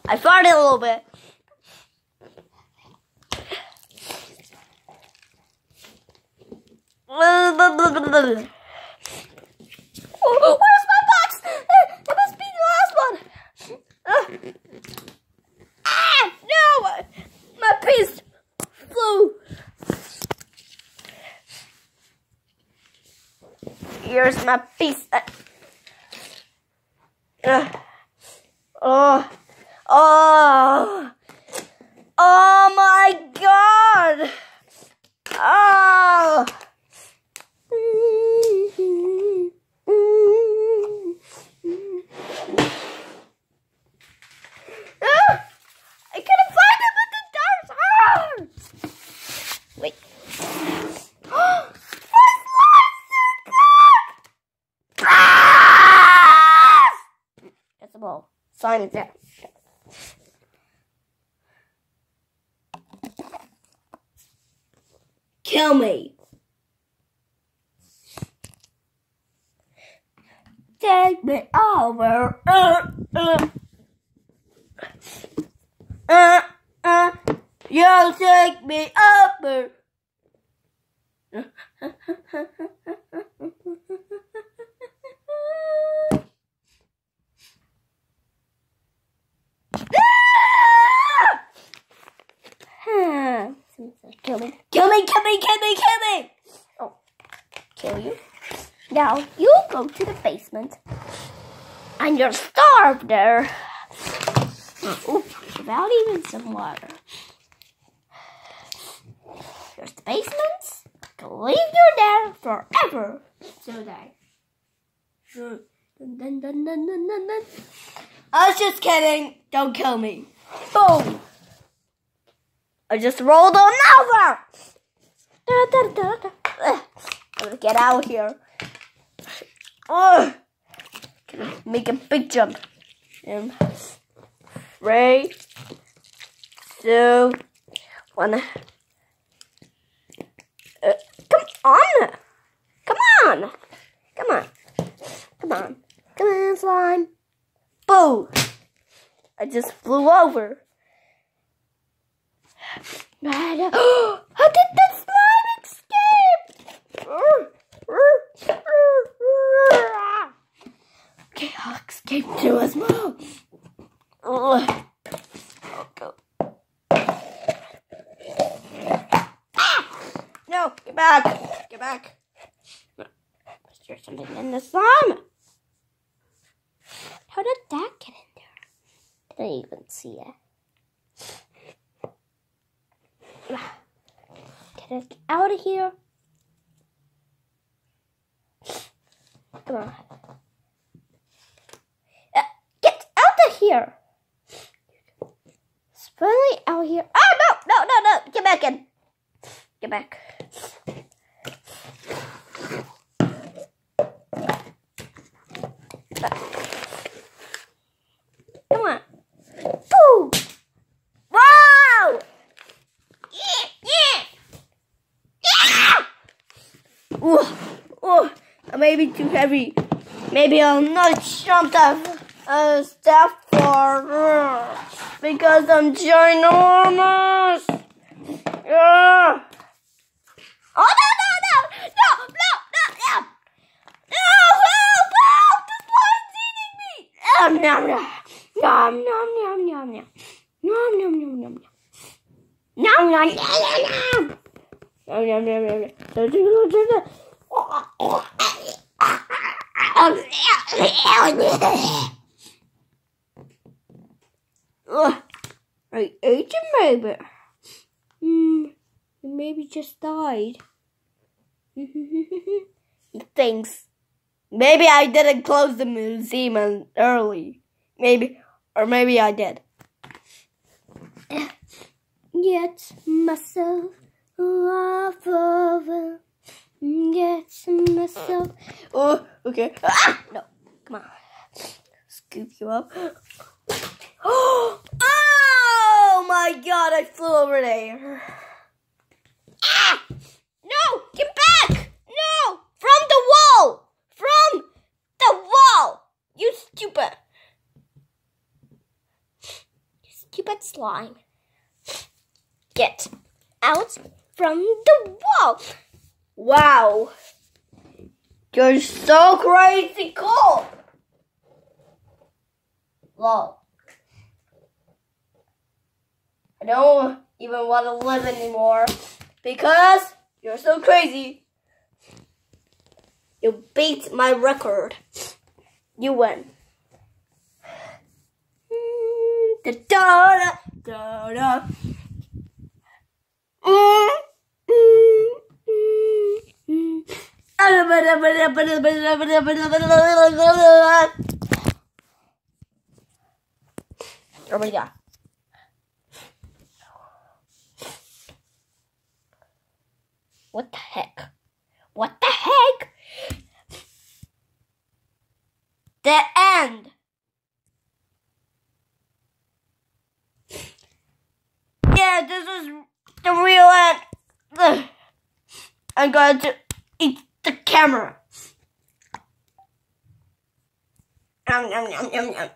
I farted a little bit. Oh, where's my box? It must be the last one. No! My piece flew. Here's my piece. Oh my God! Oh! I couldn't find him in the dark. Wait. That's the ball. Slime is there. Kill me. Take me over. You take me over. Kill me. Kill me, kill me, kill me, kill me. Oh, kill you. Now, you go to the basement. And you're starved there. Ooh, without even some water. There's the basement. I can leave you there forever. So die. Dun, dun, dun, dun, dun, dun, dun. I was just kidding. Don't kill me. Boom. I just rolled on over. I'm gonna get out of here. Gonna make a big jump. 3, 2, 1. Come on! Come on! Come on! Come on! Come on, slime! Boo! I just flew over. How did the slime escape? Okay, I'll escape too as well. Oh, go. No, get back. Get back. There's something in the slime. How did that get in there? Didn't even see it. Get out of here. Come on. Get out of here. It's finally out here. Oh, no. Get back in. Get back. Come on. Boo. Wow. Oh, I may be too heavy. Maybe I'll not jump that step far because I'm ginormous. Oh no! Help! The slime's eating me. Nom nom nom nom nom nom nom nom nom nom nom nom. Nom nom nom I ate a baby. Maybe just died. Thanks. Maybe I didn't close the museum early. Maybe I did. Get myself off over. Get myself. Oh, okay. No, come on. Scoop you up. Oh my God! I flew over there. No! Get back! No! From the wall! From the wall! You stupid! slime. Get out from the wall. Wow. You're so crazy cool. Lol. I don't even want to live anymore because you're so crazy. You beat my record. You win. Da-da-da-da-da. Oh my God. What the heck? What the heck? The end. Yeah, this is the real end. Ugh. I'm going to eat the camera. Yum, yum, yum, yum, yum.